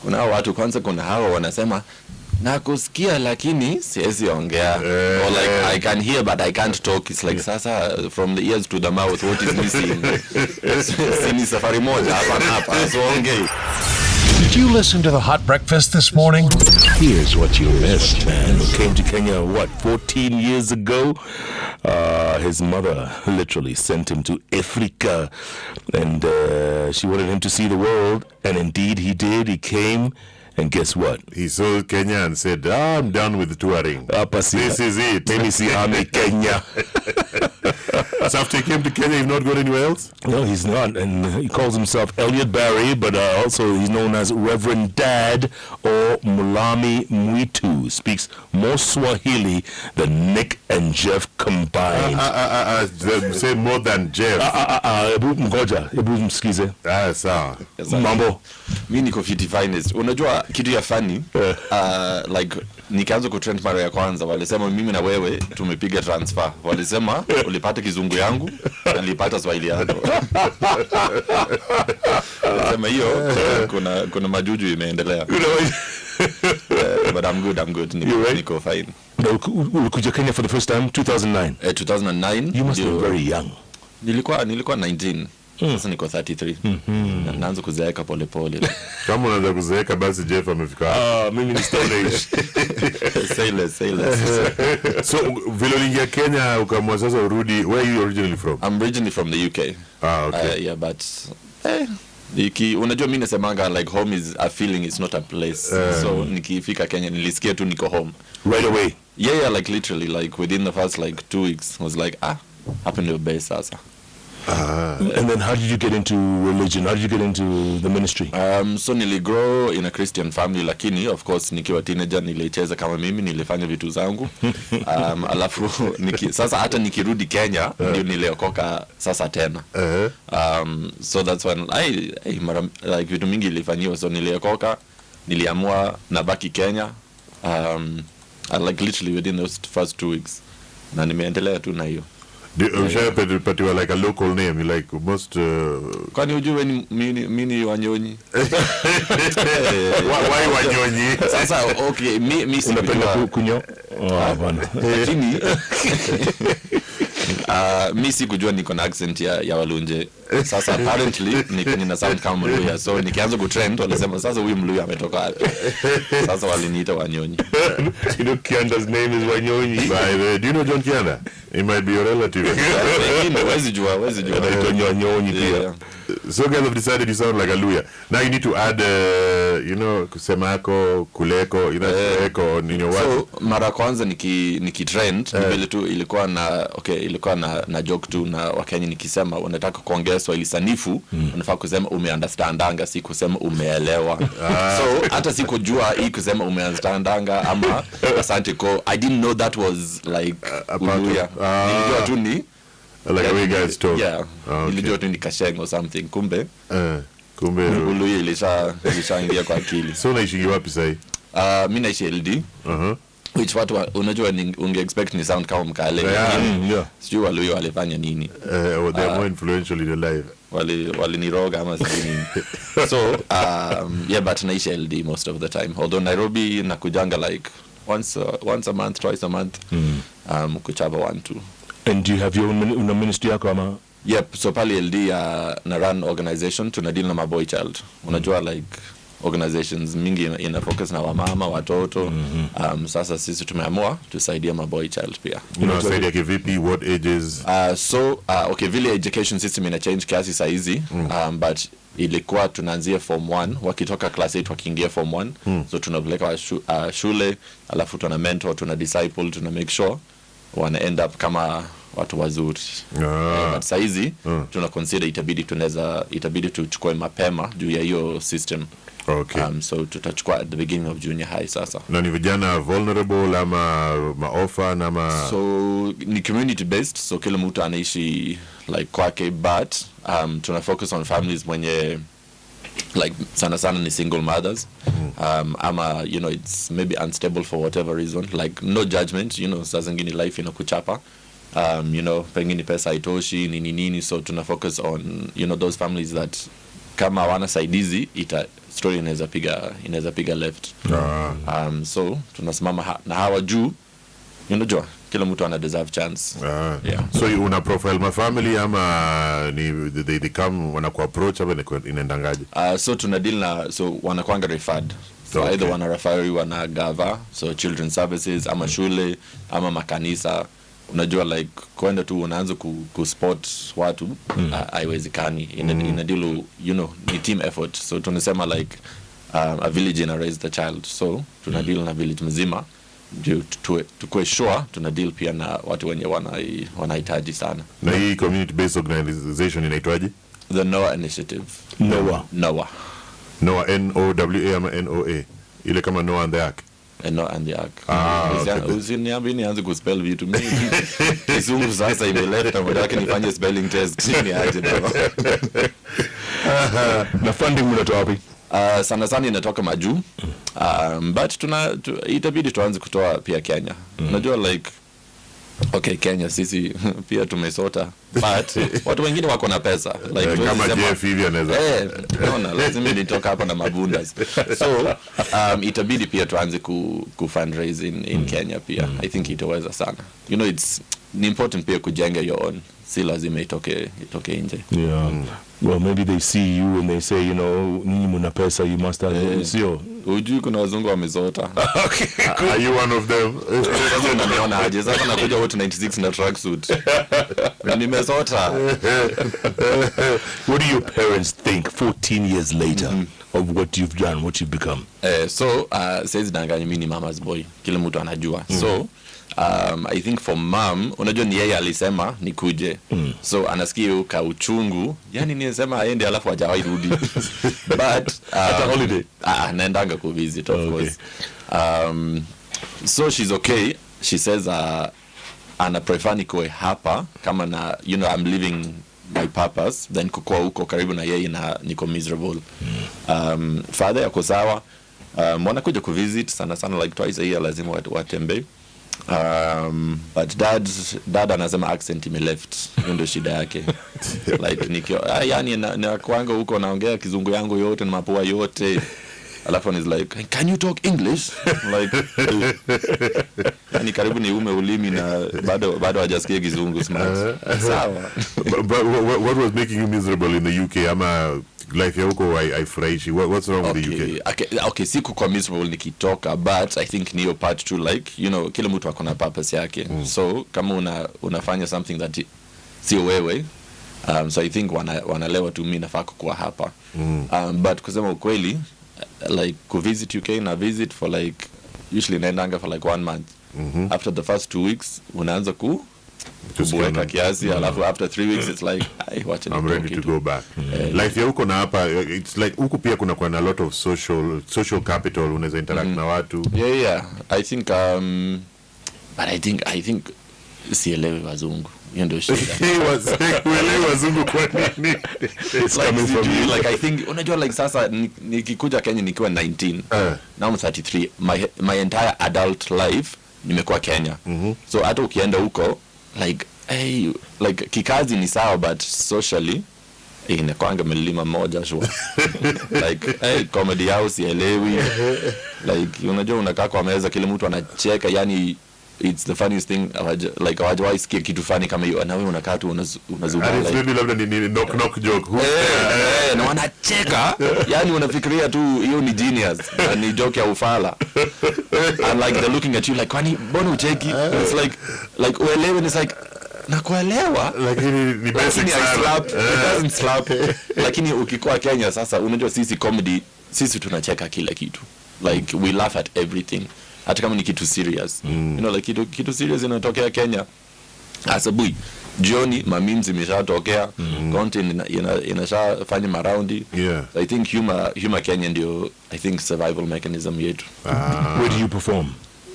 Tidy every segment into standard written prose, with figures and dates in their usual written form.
kuna watu kwanza, kuna hawa wanasema nakusikia lakini siwezi ongea, or like I can hear but I can't talk. It's like sasa from the ears to the mouth, what is missing? Sini safari moja hapa so ongea. Did you listen to the Hot Breakfast this morning? Here's what you missed. Man who came to Kenya, 14 years ago? His mother literally sent him to Africa, and she wanted him to see the world, and indeed he did. He came, and guess what? He saw Kenya and said, I'm done with touring. This is it. Let me see Army Kenya. So after he came to Kenya, he's not going anywhere else? No, he's not. And he calls himself Elliot Barry, but also he's known as Reverend Dad or Mlami Mwitu. Speaks more Swahili than Nick and Jeff combined. Say more than Jeff. Ebu mgoja, ebu msikize. Sawa. Mambo. Mimi niko 50 finest. Unajua kitu ya funny, like nikaanza kutrend mara ya kwanza, walisema mimi na wewe tumepiga transfer. Walisema ulipata kizungu yangu na nilipata Swahili yako. Walisema hiyo kuna majuju imeendelea. But I'm good. Niko fine. Ulikuja Kenya for the first time 2009. 2009. You must be very young. Nilikuwa 19. Sasa niko 33. Naanza kuzeeka pole pole. Kama unaanza kuzeeka basi Jeff amefika hapo. Mimi ni stone age. Say less. So vile uliingia Kenya ukamwa sasa urudi, where are you originally from? I'm originally from the UK. Okay. Yeah, but unajua mimi nasemanga like home is a feeling, it's not a place. So nikifika Kenya nilisikia tu niko home Right away. Yeah, like literally like within the first like 2 weeks I was like happen to be sasa. And then how did you get into religion? How did you get into the ministry? So niligrow in a Christian family, lakini of course nikiwa teenager nilicheza kama mimi, nilifanya vitu zangu. Alafu sasa hata nikirudi Kenya ndio niliokoka sasa tena. So that's when like vitu mingi ilifanywa, so niliokoka, niliamua nabaki Kenya. Like literally within those first 2 weeks. Na nimeendelea tu na hiyo. But you were like a local name, you like most kwani ujue mimi Wanyonyi. Why Wanyonyi? Sasa okay, mimi unapenda kunyo bwana, lakini mimi sikujua niko na accent ya Walunje. Sasa apparently nina sound kama Mluya, so nikianza kutrend walisema sasa huyu Mluya ametoka wapi? Sasa waliniita Wanyonyi. You know Kianda's name is Wanyonyi. Do you know John Kianda? He might be your relative. Wezi jua Wanyonyi pia. So guys have decided you sound like a Luya. Now you need to add kusemako, kuleko, kuleko in your word. So mara kwanza nikitrend vile tu ilikuwa na joke tu na Wakenya, nikisema unataka kuongea Swahili sanifu unafaa kusema umeunderstandanga, si kusema umeelewa. So hata sikujua hii kusema umeunderstandanga ama asante ko, I didn't know that was like Uluya. Nilijua tu ni like the way guys talk. Yeah. Nilijua tu ni Kasheng or something. Kumbe Uluya ilishaingia kwa akili. So unaishi wapi sasa? Mimi naishi LD. Which watu unajua unge expect ni sound kama Mkale. Yeah. Sijui Waluya walifanya nini. They are more influential in the life. Waliniroga ama sijui. So yeah, but naishi LD most of the time. Although Nairobi nakujanga like once a month, twice a month. Kuchapa 1-2. And do you have your own ministry yako ama? Yep, so pali LD na run organization tunadeal na maboy child. Unajua like organizations mingi ina focus na wamama, watoto. Sasa sisi tumeamua tusaidia maboy child pia. Unasaidia kivipi? What ages? Okay, vile education system ina change kiasi saa hizi. But ilikuwa tunaanzia form 1, wakitoka class 8 wakiingia form 1. So tunapeleka shule, alafu tuna mentor, tuna disciple, tuna make sure wana end up kama watu wazuri. But saa hizi tuna consider itabidi tuchukue mapema juu ya hiyo system. Okay. So tutachukua at the beginning of junior high sasa. Na ni vijana vulnerable ama orphan ama? So ni community based, so kila mtu anaishi like kwake, but tuna focus on families mwenye like sana ni single mothers. Ama it's maybe unstable for whatever reason, like no judgment, saa zingine life inakuchapa. Pengine pesa haitoshi nini, so tuna focus on those families that kama hawana saidizi story inaweza piga left. So tunasimama na hawa juu, unajua kila mtu ana deserve chance. Yeah. So una profile my family ama ni they come wanaku approach ama inaendangaje? So tuna deal na, so wanakuanga referred. So Okay. either wana refer you wana gava, so children's services ama shule ama makanisa. Unajua like kwenda tu unaanza kuspot watu haiwezekani. In a deal, you know, ni team effort. So tunasema like a village in a raise the child. So tuna deal na village mzima. Tukue sure tuna deal pia na watu wenye wanahitaji sana. Na hii community based organization inaitwaje? The Noah Initiative. Noah. Noah, N-O-W-A ama N-O-A, ile kama Noah and the Ark. Noah and the Ark. Okay. Usiniambie nianze kuspell vitu mingi. Kizungu sasa imeleta muda wake nifanye spelling test. Ni aje baba. Na funding mnatoa wapi? Sana inatoka majuu. But itabidi tuanze kutoa pia Kenya. Unajua like okay, Kenya sisi pia tumesota, but watu wengine wako na pesa like Kama Jeff hivi anaweza. Naona lazima nitoka hapa na mabundas. So itabidi pia tuanze ku fundraise in Kenya pia. I think itaweza sana. You know, ni important pia kujenga your own. Si lazima itoke nje. Yeah. Well, maybe they see you and they say, you know, ninyi mna pesa, you must have sio. Ujui kuna wazungu wamezota. Okay. Are you one of them? Sasa unaniona aje? Sasa nakuja wote 96 na tracksuit. Nimesota. What do your parents think 14 years later of what you've done, what you've become? So says danganya mimi ni mama's boy. Kila mtu anajua. So I think for mom, unajua ni yeye alisema nikuje. So anasikia ka uchungu. Yani nisema aende alafu hajawahi rudi. But at a holiday. Naendanga ku visit of course. So she's okay. She says ana prefer nikoe hapa kama na, you know, I'm living my purpose, then kukua huko karibu na yeye na niko miserable. Father yako sawa. Wanakuja ku visit sana like twice a year, lazima watembe. But dad anasema accent ime left. Ndio shida yake. Like yani na kwanga huko naongea kizungu yangu yote na mapua yote. Alafu is like, can you talk English? Like yani karibu ni ulimi na bado hajasikia kizungu smart. Sawa. But what was making you miserable in the UK? Ama life ya huko haifurahishi. What's wrong with the UK? Okay, siku kwa miserable nikitoka, but I think niyo part too, like, you know, kila mtu akona purpose yake. So kama unafanya something that sio wewe, so I think wanalewa tu mimi nafaa kuwa hapa. But kusema ukweli, like ku visit UK na visit for like usually naendanga for like 1 month. After the first 2 weeks unaanza kubueka kiasi, alafu after 3 weeks it's like I'm ready to go back. Life ya huko na hapa, it's like huko pia kuna a lot of social capital, unaweza interact na watu. Yeah. I think but I think sielewi wazungu. Ndio shida. Uelewi wazungu kwa nini? It's coming from you. Like I think unajua like sasa nikikuja Kenya nikiwa 19. Now I'm 33. My entire adult life nimekuwa Kenya. So hata ukienda huko like like kikazi ni sawa, but socially inakwanga milima moja shua. Like comedy house ielewi. Like unajua unakaa kwa meza kila mtu anacheka, yani it's the funniest thing. Like hawajawahi sikia kitu funny kama hiyo, na wewe unakaa tu unazuba like maybe labda ni knock joke. Na wanacheka, yani unafikiria tu hiyo ni genius na ni joke ya ufala. And like they're looking at you like, kwani mbona ucheki? It's like uelewe, it's like nakuelewa, lakini ni basic sana. It doesn't slap. Lakini ukikuwa Kenya sasa, unajua sisi comedy, sisi tunacheka kila kitu. Like we laugh at everything. Hata kama ni kitu serious. You know, like kitu serious inatokea Kenya asubuhi, jioni memes zimeshatokea, content inashafanya maraundi. So I think humor Kenya ndio, I think, survival mechanism yetu. Where do you perform?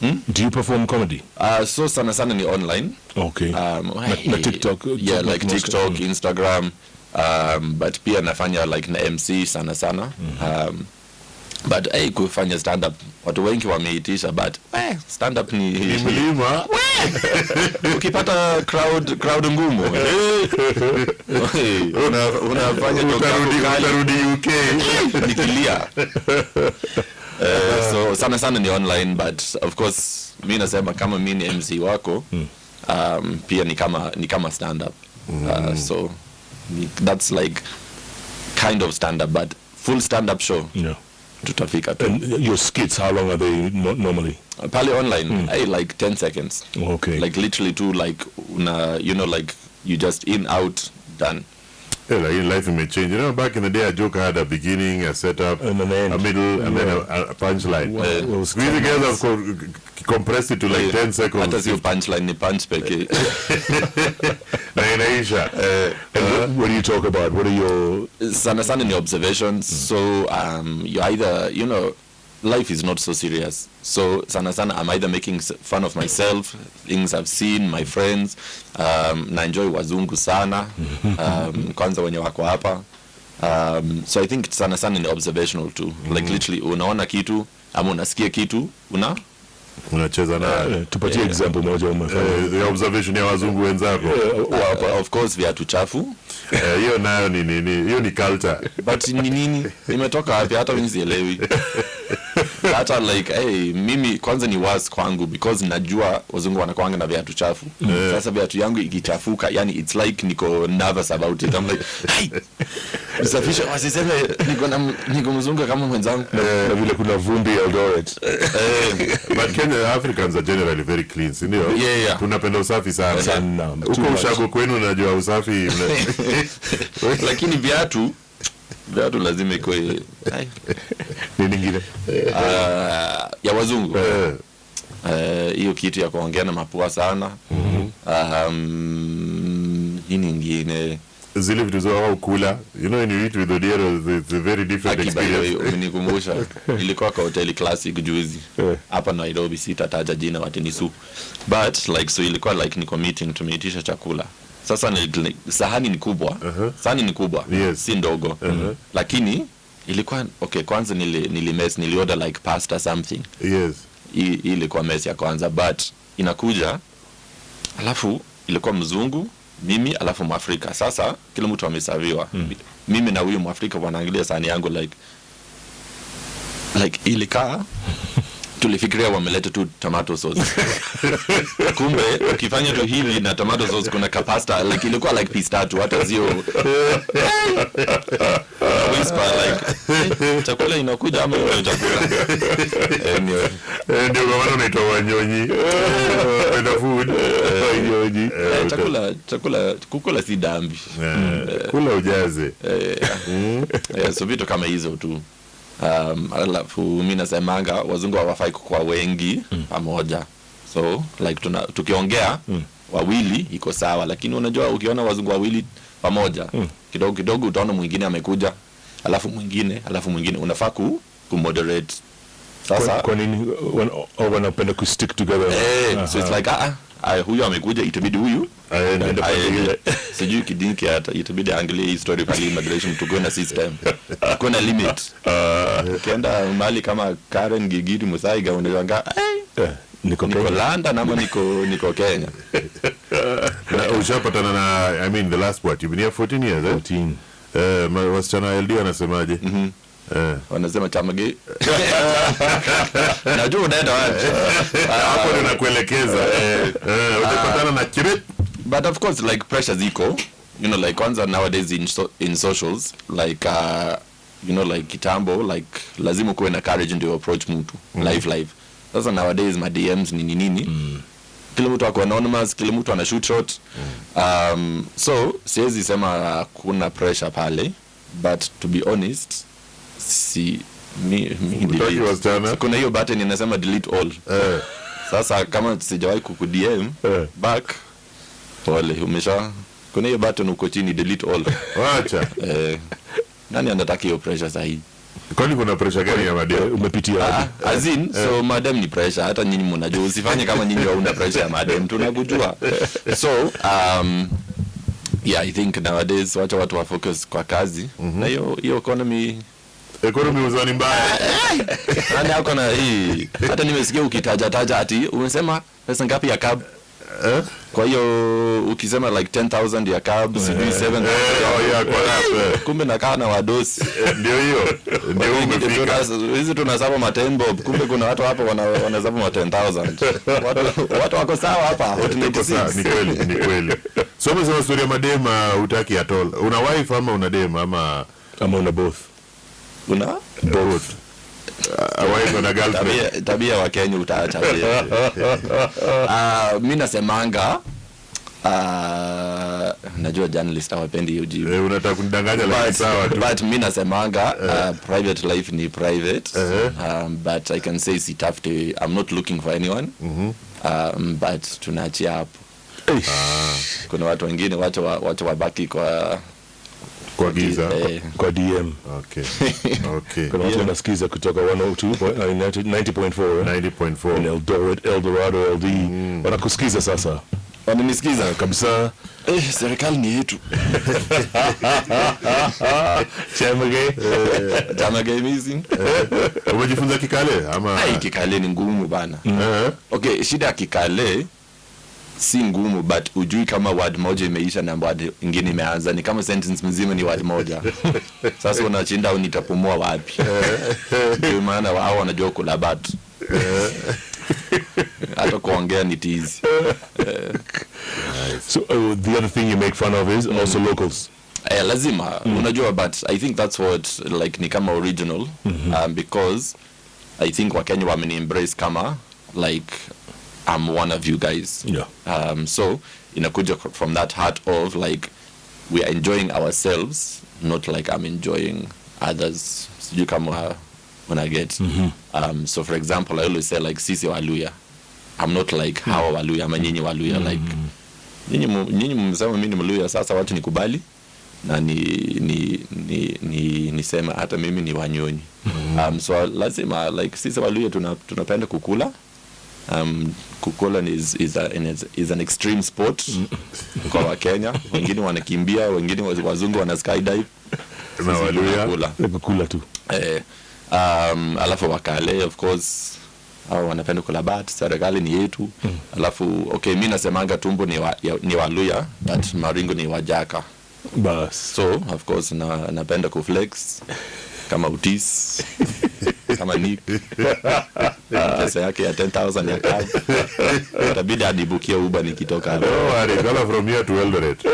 Do you perform comedy? So sana ni online. Okay. Na TikTok. Yeah, like TikTok, Instagram. But pia nafanya like na MC sana. but kufanya stand up watu wengi wameitisha, but stand up ni mlima. Ukipata crowd ngumu unafanya utarudi UK nikilia. So sana ni online, but of course mimi nasema kama mimi ni MC wako pia ni kama stand up. So that's like kind of stand up, but full stand up show tutafika tu. And your skits, how long are they normally? Pale online like 10 seconds. Okay. Like literally two, like like you just in out done. Yeah, like life may change. You know, back in the day, a joke had a beginning, a setup, and an end, a middle, and then a punchline. We together compressed it to like 10 seconds. Hata sio punchline, ni punch pekee. Na inaisha. And what do you talk about? What are your sana ni observations? So you either life is not so serious. So sana I'm either making fun of myself, things I've seen, my friends. Na enjoy wazungu sana. Kwanza wenye wako hapa. So I think sana ni observational too. Like literally unaona kitu ama unasikia kitu unacheza na tupatie example moja umefanya the observation ya wazungu wenzako. Of course viatu chafu. Hiyo nayo ni hiyo ni culture. But ni nini imetoka wapi hata mimi sielewi. Hata like mimi kwanza ni was kwangu because najua wazungu wanakuanga na viatu chafu. Sasa viatu yangu ikichafuka, yani it's like niko nervous about it. I'm like msafisha wasiseme niko mzungu kama mwenzangu. Na vile kuna vumbi Eldoret. But Kenya Africans are generally very clean, si ndio? Yeah. Tunapenda usafi sana. Huko ushago kwenu unajua usafi. Lakini viatu lazima ikuwe ni nyingine ya wazungu. Hiyo kitu ya kuongea na mapua sana. Hii nyingine zile vitu zao kula, when you eat with Odiero, it's a very different experience. Umenikumbusha ilikuwa kwa hoteli classic juzi hapa Nairobi, sitataja jina watinisu, but like so ilikuwa like niko meeting, tumeitisha chakula. Sasa sahani ni kubwa. Sahani ni kubwa, yes. Si ndogo. Lakini ilikuwa kwanza niliorder like pasta something. Yes. Ilikuwa mess ya kwanza, but inakuja alafu ilikuwa mzungu, mimi alafu Mwafrika. Sasa kila mtu amesaviwa. Mimi na huyu Mwafrika wanaangalia sahani yangu like ilikaa tulifikiria wameleta tu tomato sauce. Kumbe ukifanya tu hivi na tomato sauce kuna kapasta like ilikuwa like piece tatu hata zio whisper like chakula inakuja ama chakula. Ndio kwa maana unaitwa wanyonyi. And the food wanyonyi. Chakula kukula si dhambi. Kula ujaze. So vitu kama hizo tu. Alafu mimi nasemanga wazungu hawafai kuwa wengi pamoja. So like tukiongea wawili iko sawa, lakini unajua ukiona wazungu wawili pamoja kidogo utaona mwingine amekuja alafu mwingine unafaa moderate. Sasa kwa nini wanapenda ku stick together? So it's like huyu amekuja itabidi huyu aende pale. Sijui kidinki hata itabidi angalie history pale immigration to go na system. Kuna limit. Ukienda mahali kama Karen Gigiri Musaiga unawanga niko London ama niko Kenya. Na ushapatana na I mean the last what you've been here 14 years 14. Wasichana LD wanasemaje? Wanasema chamage. Najua unaenda wapi. Hapo ninakuelekeza. Utapatana na kiret. But of course like pressure ziko, like kwanza nowadays in socials like like kitambo like lazima kuwe na courage ndio approach mtu live. Sasa nowadays my DMs nini kila mtu ako anonymous, kila mtu ana shoot shot. So siwezi sema kuna pressure pale, but to be honest kuna hiyo button inasema delete all. Sasa kama sijawahi kukudm back pole, kuna hiyo button uko chini delete all. Wacha. Nani anataka hiyo pressure sahi? Kwani kuna pressure gani ya madam? Umepitia azin so madam ni pressure, hata nyinyi mnajua, usifanye kama nyinyi hauna pressure ya madam, tunakujua. So I think nowadays watu wa focus kwa kazi na hiyo economy Economy uzani mbaya. Nani yako na hii? Hata nimesikia ukitaja ati umesema pesa ngapi ya cab? Kwa hiyo ukisema like 10,000 ya cab, sijui 7,000. Kumbe nakaa na wadosi. Ndio hiyo. Ndio umefika. Hizi tunasaba matembo, kumbe kuna watu hapa wanasaba ma 10,000. Watu wako sawa hapa. Ni kweli. So umesema story ya madema hutaki at all. Una wife ama una dem ama una both? Una both. Wife na girlfriend. Tabia wa Kenya utaacha. Mimi nasemanga najua journalist hawapendi hiyo jibu. Unataka kunidanganya lakini sawa tu. But mimi nasemanga private life ni private. But I can say sitafute, I'm not looking for anyone. But tunaachia hapo. Kuna watu wengine wacha wabaki kwa giza, kwa DM. Okay. Kuna watu wanasikiza kutoka 90.4 in Eldoret, Eldorado, LD. Wanakusikiza sasa. Wananisikiza kabisa. Serikali ni yetu. Chamage missing. Umejifunza Kikale ama? Kikale ni ngumu bana. Okay, shida ya Kikale si ngumu, but ujui kama word moja imeisha na word nyingine imeanza. Ni kama sentence mzima ni word moja. Sasa unachinda au nitapumua wapi? Ndio maana wao wanajua kula bat. Hata kuongea ni tizi. So the other thing you make fun of is also locals. Lazima unajua, but I think that's what like ni kama original, because I think Wakenya wameni embrace kama like I'm one of you guys. So inakuja from that heart of like we are enjoying ourselves, not like I'm enjoying others. Sijui kama when I get so for example I always say like sisi Waluya, I'm not like hawa Waluya ama nyinyi Waluya. Like nyinyi mmesema mimi ni Mluya, sasa watu nikubali na nisema hata mimi ni Wanyonyi. So lazima like sisi Waluya tunapenda kukula. Kukula is an extreme sport kwa Wakenya. Wengine wanakimbia, wengine wazungu wana skydive. Na Waluya kukula tu. Alafu Wakale of course hao wanapenda kula bat. Serikali ni yetu. Alafu okay, mimi nasemanga tumbo ni Waluya, but maringo ni Wajaka. Bas. So of course napenda kuflex kama Utis, kama Nick. Pesa yake ya 10,000 ya cab. Itabidi adibukia Uber nikitoka hapo. Gala from here to Eldoret.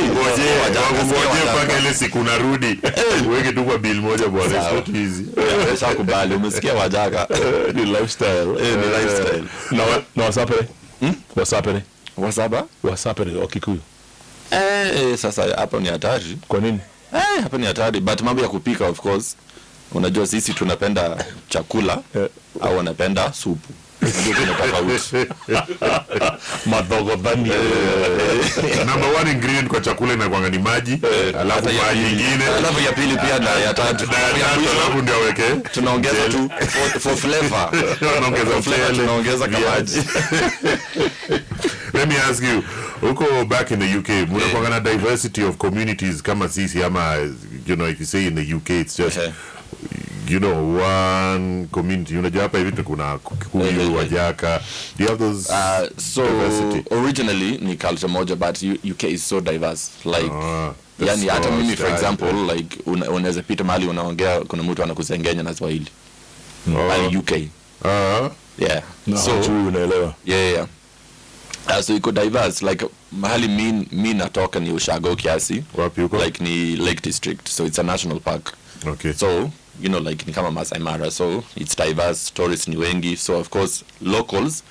Ngoje paka ile siku narudi. Weke tu kwa bill moja bwana, sio easy. Pesa kubali, umesikia Wajaka. Ni lifestyle. Ni lifestyle. Na wasapere? Wasapere? Wasapere Okikuyu. Sasa hapo ni hatari. Kwa nini? Hapa ni hatari, but mambo ya kupika of course. Unajua sisi tunapenda chakula au wanapenda supu. Ndio kuna tofauti. Madogo bani. Number one ingredient kwa chakula inakuanga ni maji, alafu maji nyingine, alafu ya pili pia na ya tatu. Alafu ndio weke. Tunaongeza tu for flavor. Tunaongeza maji. Let me ask you, uko back in the UK, mnakuanga na diversity of communities kama sisi ama, you know, if you say in the UK it's just you know, one community. Unajua hapa hivi kuna Kikuyu, Wajaka. Do you have those so diversity? Originally ni culture moja, but UK is so diverse. Like yani hata mimi for example like unaweza pita mahali unaongea kuna mtu anakusengenya na Swahili. UK. Yeah. So unaelewa. Yeah. So iko diverse, like mahali mi natoka ni Ushago kiasi. Wapi uko? Like ni Lake District, so it's a national park. Okay. So you know like ni kama Masai Mara, so it's diverse, tourists ni wengi, so of course locals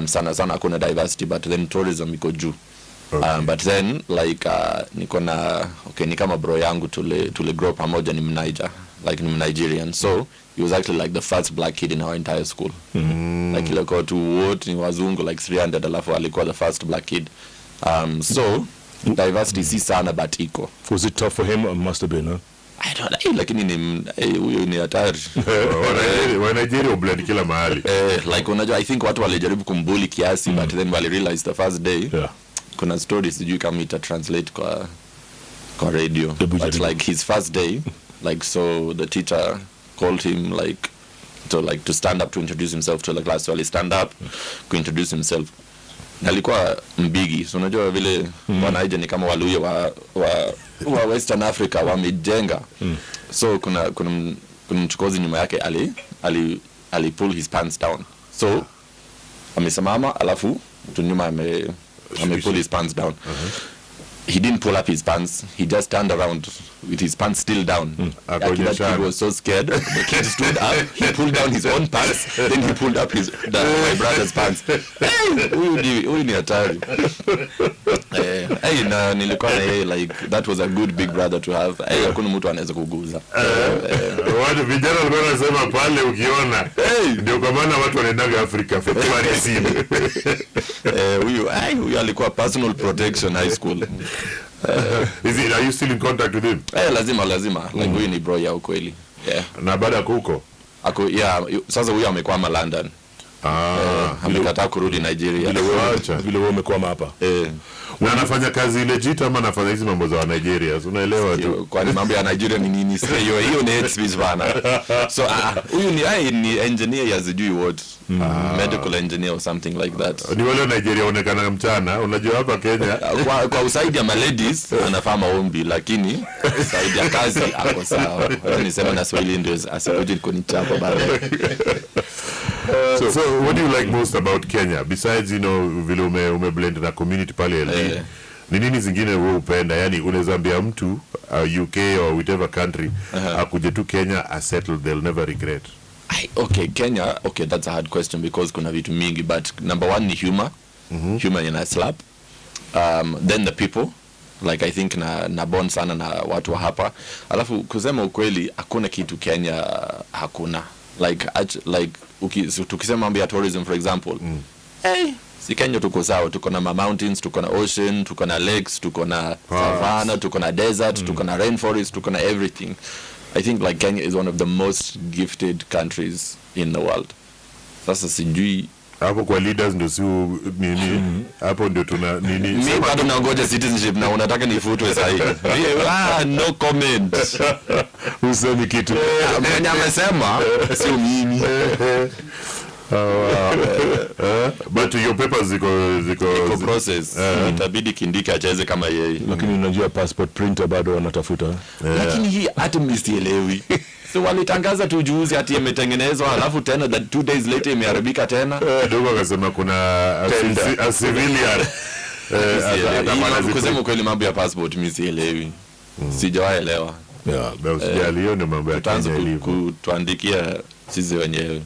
sana kuna diversity, but then tourism iko juu. But then like niko na ni kama bro yangu tule grow pamoja ni Mniger, like ni Nigerian, so he was actually like the first black kid in our entire school. Like ile kwa tu wote ni wazungu like 300, alafu alikuwa the first black kid. So diversity si sana but iko. Was it tough for him? Or must have been, huh? I don't know, lakini huyo ni hatari. Wa Nigeria ublend kila mahali. Like unajua I think watu walijaribu kumbuli kiasi, but then wali realize the first day. Kuna stories sijui kama ita translate kwa radio, but like his first day like so the teacher called him like to stand up to introduce himself to the class, so he stand up to introduce himself. Alikuwa mbigi, so unajua vile wanaija ni kama Waluya wa Western Africa wamejenga. So kuna mchukozi nyuma yake ali pull his pants down, so amesimama alafu mtu nyuma ame pull his pants down. He didn't pull up his pants, he just turned around with his pants still down. That kid was so scared. The kid stood up, he pulled down his own pants, then he pulled up my brother's pants. Huyu ni hatari. Na nilikuwa na yeye, like that was a good big brother to have. Hakuna mtu anaweza kuguza. Watu vijana walikuwa wanasema pale ukiona ndio kwa maana watu wanaendaga Afrika for tourism. Huyu alikuwa personal protection high school. Are you still in contact with him? Lazima like huyu ni bro ya ukweli. Na baada huko sasa huyu amekwama London. Amekataa kurudi Nigeria. Vile wewe umekwama hapa. Na anafanya kazi legit ama anafanya hizi mambo za Nigeria? Unaelewa tu. Kwani mambo ya Nigeria ni nini? Sasa hiyo ni experience bana. So huyu ni engineer ya sijui what. Medical engineer or something like that. Ni wale Nigeria onekana mchana, unajua hapa Kenya. Kwa usaidi ya ladies anafaa maombi, lakini usaidi ya kazi hapo sawa. Nisema na Swahili ndio asije kunichapa baadaye. So what do you like most about Kenya besides vile umeblend na community pale LD? Ni nini zingine wewe upenda? Yani unaweza ambia mtu UK or whichever country akuje tu Kenya a settle, they'll never regret. Kenya, that's a hard question because kuna vitu mingi, but number one ni humor. Humor ina slap. Then the people, like I think na bond sana na watu wa hapa. Alafu kusema ukweli hakuna kitu Kenya hakuna. Like tukisema mambo ya tourism for example. Si Kenya tuko sawa, tuko na mountains, tuko na ocean, tuko na lakes, tuko na savanna, tuko na desert, tuko na rainforest, tuko na everything. I think like Kenya is one of the most gifted countries in the world. Sasa sijui hapo kwa leaders ndio si nini hapo ndio tuna nini. Mimi bado naongoja citizenship na unataka nifutwe sasa hivi. No comment. Usemi kitu. Mwenye amesema sio mimi. But your papers ziko process. Itabidi Kindiki acheze kama yeye. Lakini unajua passport printer bado wanatafuta. Lakini hii hata msielewi. So walitangaza tu juzi ati imetengenezwa, alafu tena 2 days later imeharibika tena. Dogo akasema kuna a civilian. Kusema kweli mambo ya passport mimi sielewi. Sijawahi elewa. Usijali, hiyo ndio mambo ya Kenya ilivyo. Tuandikia sisi wenyewe.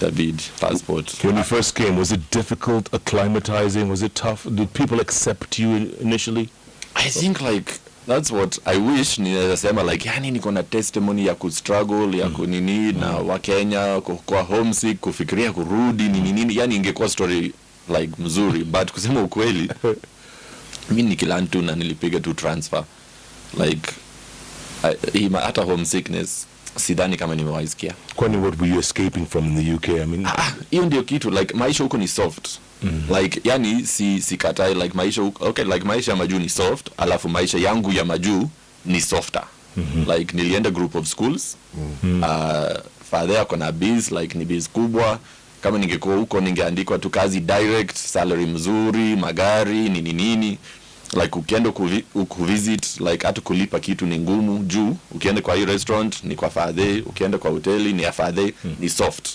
David passport. When you first came, was it difficult acclimatizing? Was it tough? Did people accept you initially? I think like that's what I wish ninasema like yani niko na testimony ya kustruggle ya kunini na wa Kenya kwa homesick kufikiria kurudi nini yani ingekuwa story like mzuri, but kusema ukweli mimi nikiland tu na nilipiga tu transfer like hata homesickness sidhani kama nimewaisikia. Kwani what were you escaping from in the UK? I mean hiyo ndio kitu like maisha huko ni soft. Like yani si katai like maisha huko like maisha ya majuu ni soft, alafu maisha yangu ya majuu ni softer. Like nilienda group of schools. Father yako na biz like ni biz kubwa. Kama ningekuwa huko ningeandikwa tu kazi direct, salary mzuri, magari nini. Like ukienda kuvisit like hata kulipa kitu ni ngumu juu ukienda kwa hii restaurant ni kwa father, ukienda kwa hoteli ni ya father, ni soft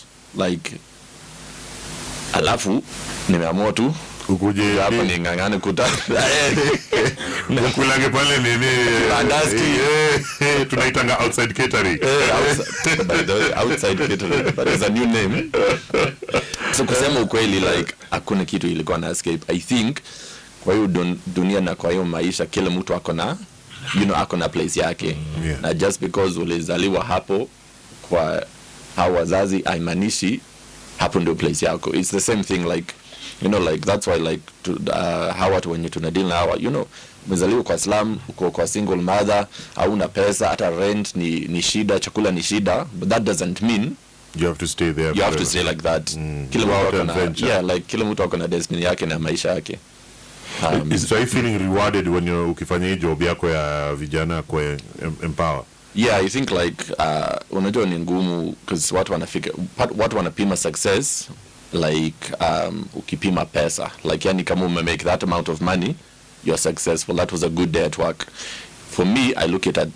like. Alafu nimeamua tu ukuje hapa ningangane kulange pale nini tunaitanga outside catering. Outside catering, but there's a new name. So kusema ukweli like hakuna kitu ilikuwa na escape. I think kwa hiyo dunia na kwa hiyo maisha kila mtu ako na ako na place yake. Na just because ulizaliwa hapo kwa hao wazazi haimaanishi hapo ndio place yako. It's the same thing like like that's why like hawa watu wenye tunadeal na hawa umezaliwa kwa slum, uko kwa single mother, hauna pesa, hata rent ni shida, chakula ni shida, but that doesn't mean you have to stay there. You have to stay like that. Kila mtu ako na destiny yake na maisha yake. So are you feeling rewarded when ukifanya hii job yako ya vijana kwa empower? Yeah, I think like unajua ni ngumu because watu wanapima success like ukipima pesa, like yani kama make that amount of money you're successful, that was a good day at work. For me, I look at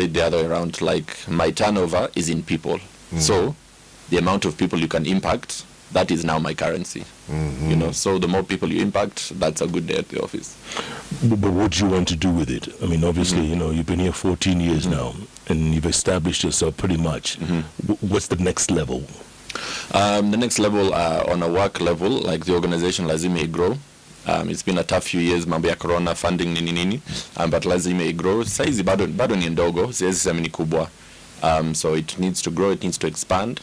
it the other way around, like my turnover is in people. So the amount of people you can impact, that is now my currency. You know, so the more people you impact, that's a good day at the office. But what do you want to do with it? I mean, obviously, you know, you've been here 14 years now, and you've established yourself pretty much. What's the next level? The next level, on a work level, like the organization lazima grow. It's been a tough few years, mambo ya corona, funding nini, but lazima grow. Saizi bado ni ndogo, siwezi sema ni kubwa. So it needs to grow, it needs to expand.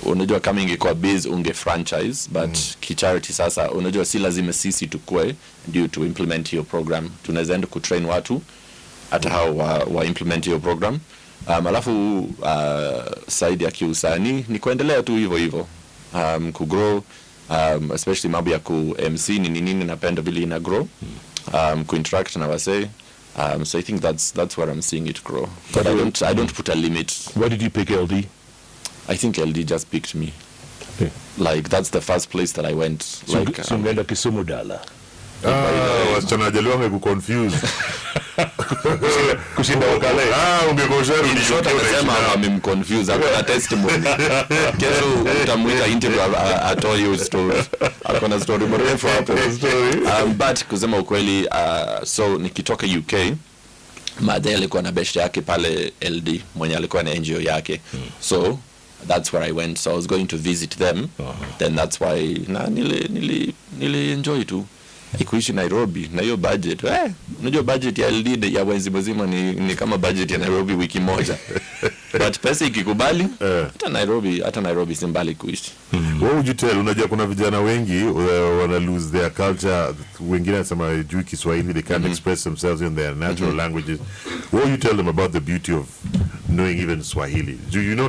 Unajua kama ingekuwa base unge franchise, but kicharity sasa unajua si lazima sisi tukue due to implement your program. Tunaweza enda kutrain watu hata hao wa implement your program. Alafu side ya kiusani ni kuendelea tu hivyo kugrow, especially mambo ya ku MC nini napenda vile ina grow, kuinteract na wasee. So I think that's where I'm seeing it grow. But I don't put a limit. Why did you pick LD? I think LD just picked me. Okay. Like that's the first place that I went. So umeenda Kisumu Dala. Wasichana jaliwa wamekuconfuse. Kushinda wakale. Ungekosha rudi yote anasema amemconfuse, akona testimony. Kesho utamuita interview atoe hiyo story. Akona story mrefu hapo. But kusema ukweli, so nikitoka UK, Madhe alikuwa na best yake pale LD mwenye alikuwa na NGO yake. So that's where I went. So I was going to visit them. Then that's why nili enjoy too. Ikuishi Nairobi na hiyo budget. Unajua budget ya LD ya mwezi mzima ni kama budget ya Nairobi wiki moja. But pesa ikikubali, hata Nairobi si mbali kuishi. What would you tell? Unajua kuna vijana wengi wana lose their culture. Wengine wanasema juu Kiswahili, they can't express themselves in their natural languages. What would you tell them about the beauty of knowing even Swahili? Do you know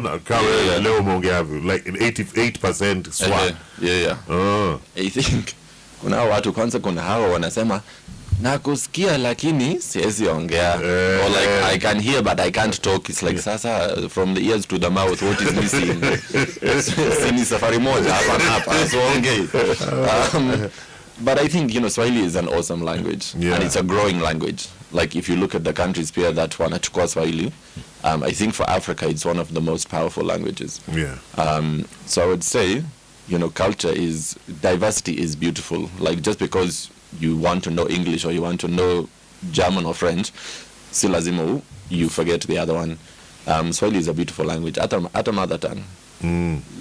leo umeongea like 88% Swahili? I think kuna watu kwanza, kuna hawa wanasema nakusikia lakini siwezi ongea, or like I can hear but I can't talk. It's like sasa from the ears to the mouth, what is missing? Sini safari moja hapa so ongea. But I think, you know, Swahili is an awesome language, and it's a growing language. Like if you look at the countries here that wanachukua Swahili, I think for Africa it's one of the most powerful languages. So I would say, you know, diversity is beautiful. Like just because you want to know English or you want to know German or French, si lazima you forget the other one. Swahili is a beautiful language. Ata mother tongue.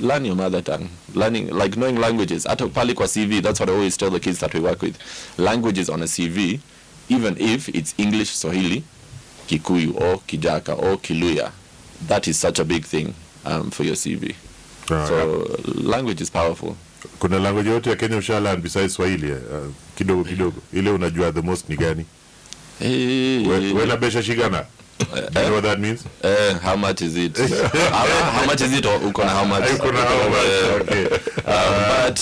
Learn your mother tongue. Knowing languages. Ata pali kwa CV, that's what I always tell the kids that we work with. Languages on a CV, even if it's English, Swahili, Kikuyu or Kijaka or Kiluya, that is such a big thing for your CV. So language is powerful. Kuna language yote ya Kenya ushalan besides Swahili? Kidogo. Ile unajua the most ni gani? Wena besha shigana? Do you know what that means? How much is it? How much is it? Uko na how much? Okay. But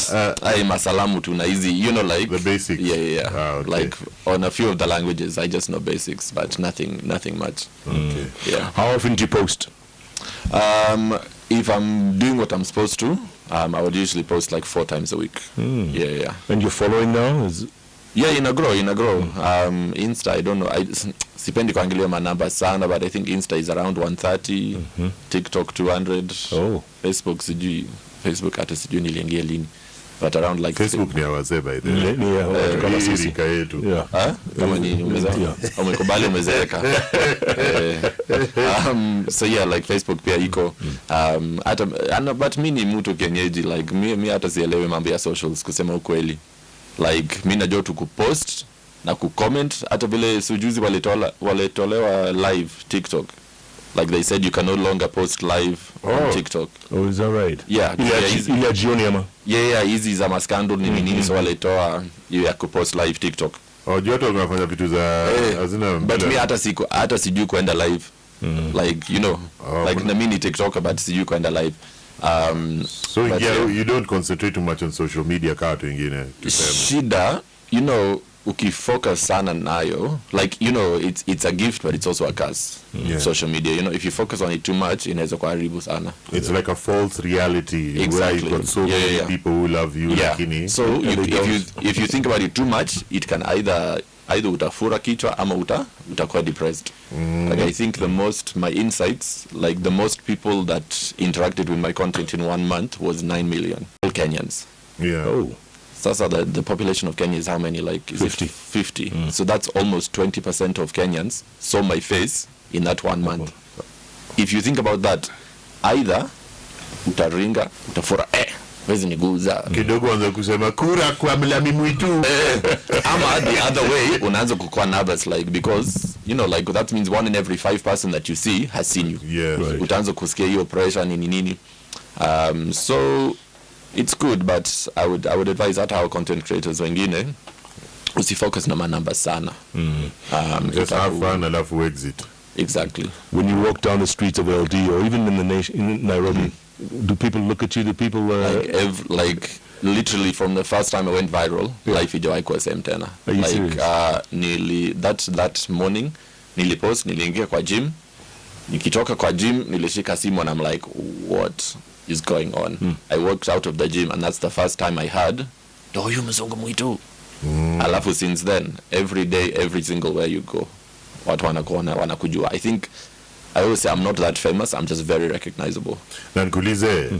masalamu tu na easy, you know, like the basics. Yeah. Okay. Like on a few of the languages I just know basics, but nothing much. Okay. Yeah. How often do you post? If I'm doing what I'm supposed to, I would usually post like 4 times a week. Yeah. And you're following now? Yeah, in a grow. Insta, I don't know. Sipendi kuangalia manamba sana, but I think Insta is around 130, TikTok 200. Facebook hata sijui niliingia lini. But around like Facebook ni wazee by the way. Kama sisi. Kama ni umekubali umezeeka. So yeah, like Facebook pia iko. But mimi ni mtu kienyeji, like mimi hata sielewi mambo ya socials kusema ukweli. Like mimi najua tu kupost na kucomment, hata vile sujuzi walitolewa live TikTok. Like they said you can no longer post live on TikTok. Oh, is that right? Yeah. Ile jioni ama? Yeah, hizi za maskando nini so walitoa hiyo ya kupost live TikTok. Joto unafanya vitu za hazina but mimi hata sijui kwenda live. Like, you know, like na mimi ni TikToker but sijui kwenda live. So you don't concentrate too much on social media kama watu wengine. Shida, you know, ukifocus sana nayo, like, you know, it's a gift but it's also a curse. Social media, you know, if you focus on it too much, inaweza kuharibu sana. It's like a false reality. Exactly. Where you've got so many people who love you. Lakini, so if you think about it too much, it can either utafura kichwa ama utakuwa depressed. Like, I think my insights, like the most people that interacted with my content in 1 month was 9 million Kenyans. Sasa the population of Kenya is how many? Like, is 50. 50. So that's almost 20% of Kenyans saw my face in that 1 month. If you think about that, either utaringa, utafura wezi niguza kidogo anza kusema kura kwa Mlami Mwitu, ama the other way unaanza kukuwa nervous, like, because you know, like, that means 1 in every 5 person that you see has seen you. Utaanza kusikia hiyo pressure nini. So it's good, but I would advise that our content creators wengine usifocus na manamba sana. Just have fun alafu exit. Exactly. When you walk down the streets of LD or even in the nation, in Nairobi, do people look at you? Do people like literally from the first time I went viral, life ijawahi kuwa same tena. Like that morning nilipost, niliingia kwa gym, nikitoka kwa gym nilishika simu and I'm like, what is going on? I walked out of the gym and that's the first time I heard, "Do you mzungu Mwitu?" Alafu since then, every day, every single where you go, watu wanakujua. I think I always say I'm not that famous, I'm just very recognizable. Na nikuulize,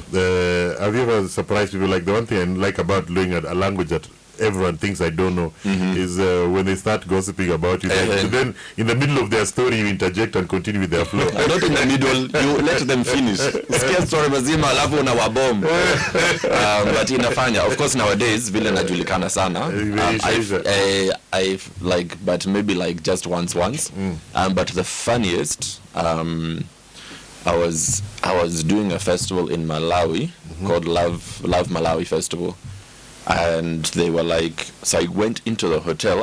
have you ever surprised people? Like, the one thing I like about doing a language that everyone thinks I don't know is when they start gossiping about you. So then in the middle of their story you interject and continue with their flow. Not in the middle, you let them finish. Scare story mazima alafu una wabomb. But inafanya, of course nowadays vile najulikana sana. I've like, but maybe like just once. But the funniest, I was doing a festival in Malawi called Love Malawi Festival. And they were like, so I walked into the hotel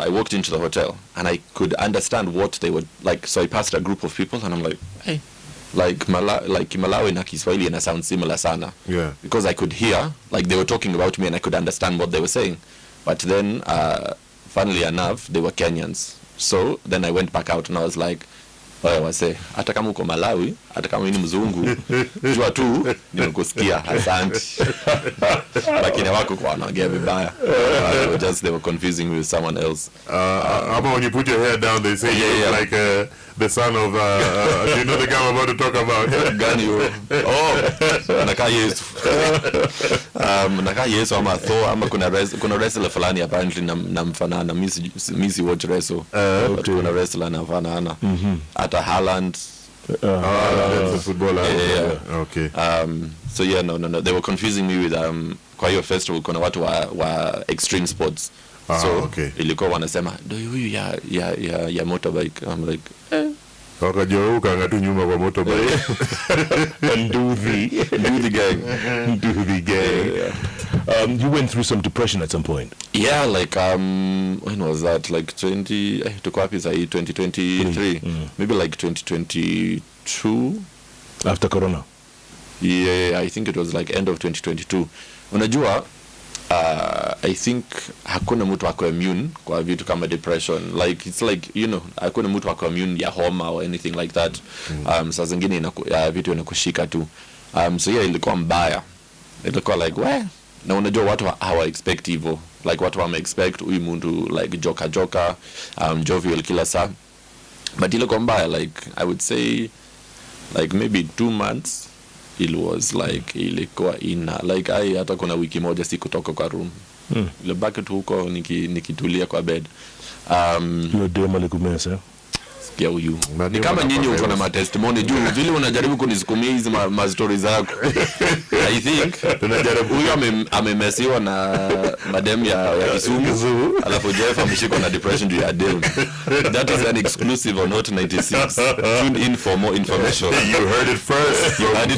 and I could understand what they were like. So I passed a group of people and I'm like, hey, like Malawi na Kiswahili na sound similar sana. Because I could hear, like, they were talking about me and I could understand what they were saying. But then, funnily enough, they were Kenyans. So then I went back out and I was like, wase, hata kama uko Malawi, hata kama ni mzungu, jua tu nimekusikia, asante. Lakini wako kwa wanaongea vibaya. They were confusing me with someone else. When you put your hair down, they say you look like the son of you know the guy I'm about to talk about. Gani yo? Nakaa Yesu. Nakaa Yesu ama Thor ama kuna wrestler fulani apparently namfanana. Mimi si watch wrestle. But kuna wrestler nafanana. Hata Haaland. That's a footballer. Okay. So yeah, no. They were confusing me with kwa hiyo festival kuna watu wa extreme sports. So ilikuwa wanasema do huyu ya motorbike. I'm like wakajua ukangatu nyuma kwa motorbike and do the gang. You went through some depression at some point. Yeah, like when was that? Like 2023 maybe like 2022 after corona. Yeah, I think it was like end of 2022. Unajua I think hakuna mtu ako immune kwa vitu kama depression. Like, it's like, you know, hakuna mtu ako immune ya homa or anything like that. Saa zingine vitu inakushika tu. So yeah, ilikuwa mbaya. Ilikuwa like, na unajua watu hawa expect hivyo. Like, watu wame expect huyu mtu like joka jovial kila saa. But ilikuwa mbaya, like, I would say like maybe 2 months. It was like ilikuwa like hata kuna wiki moja sikutoka kwa room. Ilibaki tu huko nikitulia kwa bed. Your demo likumesa. Sikia huyu. Ni kama nyinyi uko na testimony juu vile unajaribu kunisukumia hizi ma stories zako. I think tunajaribu huyu amemesiwa na madem ya Kisumu. Alafu Jeff ameshikwa na depression due ya dem. That is an exclusive on Hot 96. Tune in for more information. You heard it first. Right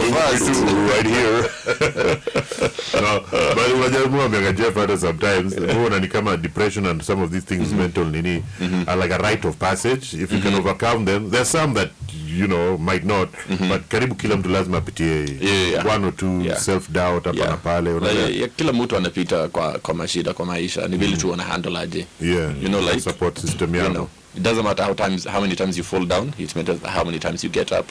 here. No, but unajaribu amega Jeff hata sometimes huona ni kama depression and some of these things mental nini are like a rite of passage. If you can overcome them, there's some that you know, might not, but karibu kila mtu lazima apitie one or two self-doubt hapa na pale. Kila mtu anapita kwa mashida kwa maisha, ni vile tu wana handle aje. You know, like support system yako. It doesn't matter how many times you fall down, it matters how many times you get up.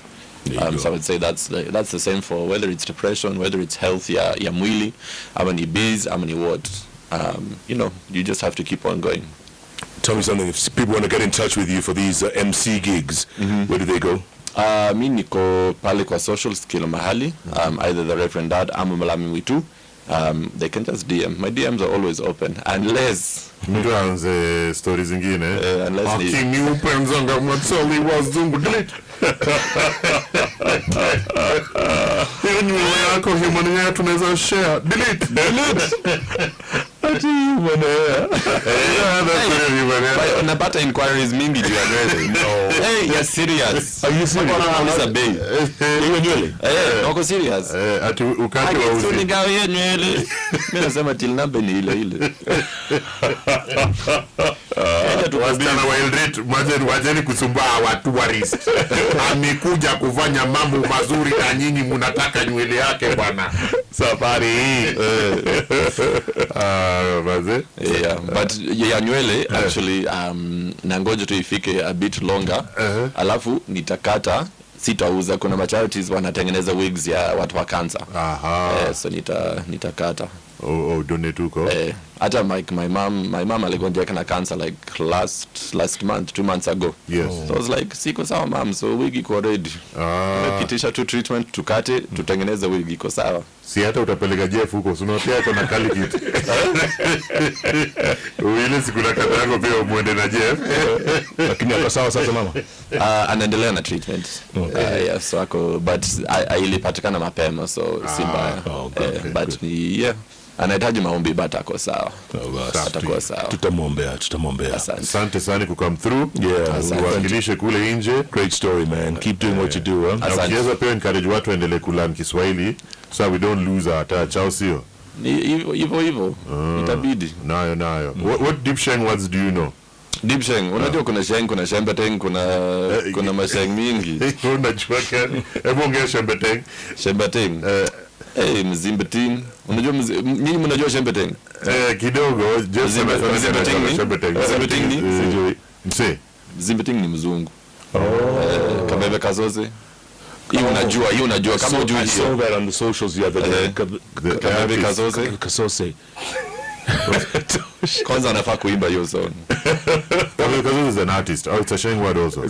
So I would say that's the same for whether it's depression, whether it's health, ya mwili, ama ni biz, ama ni what. You know, you just have to keep on going. Tell me something, if people want to get in touch with you for these MC gigs, where do they go? Mi niko pale kwa socials kila mahali, either the Reverend Dad ama Mlami Mwitu. They can just DM. My DMs are always open unless mtu aanze stories zingine unless ni upenzanga matsali wazungu delete hiyo nywele yako human hair tunaweza share delete ati human hair napata inquiries mingi juu ya nywele. No. Hey, you're serious? Are you serious? Unauliza bei hiyo nywele? Wako serious? Ati ukati wa uzi unigawie nywele. Mimi nasema till number ni ile wasichana wa Eldoret wajeni kusumbua watu wa risk. Amekuja kufanya mambo mazuri na nyinyi mnataka nywele yake bwana. Safari hii. But ya nywele actually nangoja tu ifike a bit longer. Alafu nitakata, sitauza. Kuna macharities wanatengeneza wigs ya watu wa cancer. So nitakata. Donate uko. Hata my mom aligonjeka na cancer like last month, 2 months ago. Yes. So I was like, siko sawa mom, so wig iko ready. Nimepitisha tu treatment, tukate, tutengeneze wig iko sawa. Si hata utapeleka Jeff huko, sio pia iko na kali kitu. Ile siku na kata yako pia muende na Jeff. Lakini ako sawa sasa mama? Anaendelea na treatment. So ako, but ilipatikana mapema, so si mbaya. But yeah, anahitaji maombi, but ako sawa. Atakuwa sawa. Tutamwombea. Asante sana ku come through. Uwakilishe kule nje. Great story, man. Keep doing what you do. Na ukiweza pia encourage watu endelee kulearn Kiswahili so we don't lose our touch. Au sio? Hivyo. Itabidi. Nayo. What deep sheng words do you know? Deep sheng, unajua kuna sheng, kuna shembeteng, kuna masheng mingi. Unajua gani? Hebu ongea shembeteng. Shembeteng. Mzimbeting. Unajua nyinyi mnajua shembeteng? Kidogo. Shembeteng. Mzimbeting ni? Sijui. Mse. Mzimbeting ni mzungu. Kabebe kazoze. Hiyo unajua kama hujui. I saw that on the socials the other day. Kabebe kazoze. Kwanza anafaa kuimba hiyo song. Kabebe is an artist. It's a sheng word also.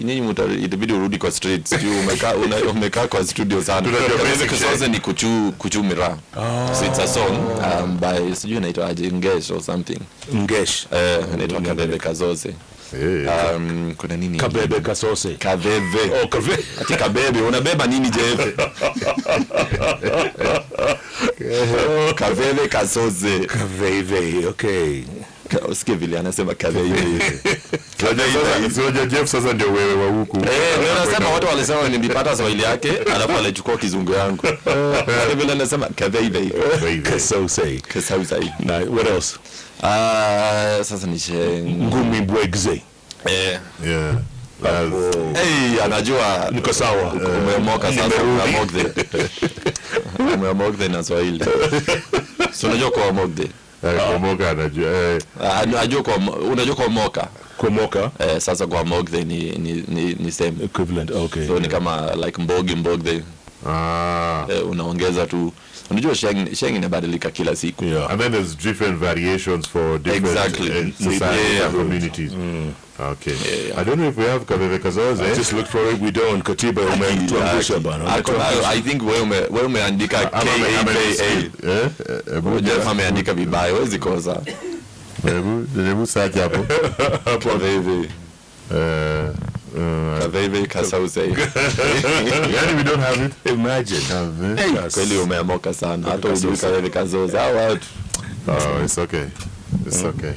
Nini itabidi urudi kwa streets. Umekaa kwa studio sana. Kabebe kazoze ni kuchu mira. So it's a song by sijui inaitwa aje, Ngesh or something. Ngesh. Inaitwa Kabebe kazoze. Kuna nini? Kabebe kasose. Kabebe. Kabebe. Ati kabebe, unabeba nini Jeff? Kabebe kasose. Kabebe, okay. Usikie vile anasema kabebe. Sio Jeff sasa ndio wewe wa huku. Anasema watu walisema nilipata Swahili yake, alafu alichukua kizungu yangu. Vile anasema kabebe. Kasose. Na what else? Sasa ni ngumi bwegze. Anajua niko sawa. Umeomoka sasa, umeomoka na Swahili. So unajua kwa mogde. Kuomoka anajua. Unajua kuomoka. Kuomoka. Sasa kwa mogde ni same equivalent. Okay. So ni kama like mbogde. Unaongeza tu. Unajua sheng inabadilika kila siku. And then there's different variations for different societies and communities. Okay. I don't know if we have Kabebe kazoze. I just look for it. We don't. Katiba umetuangusha bana. I think wewe umeandika KABA. Jeff ameandika vibaya. Huwezi kosa. Hebu search hapo. Kabebe. Kabebe kazoze. Yani we don't have it. Imagine. Kweli umeamoka sana. Hata ujui Kabebe kazoze. It's okay. It's okay.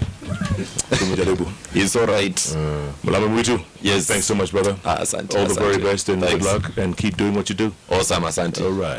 It's all right. Mlami Mwitu. Yes. Thanks so much, brother. Asante. All the very best and good luck, and keep doing what you do. Awesome, asante. All right.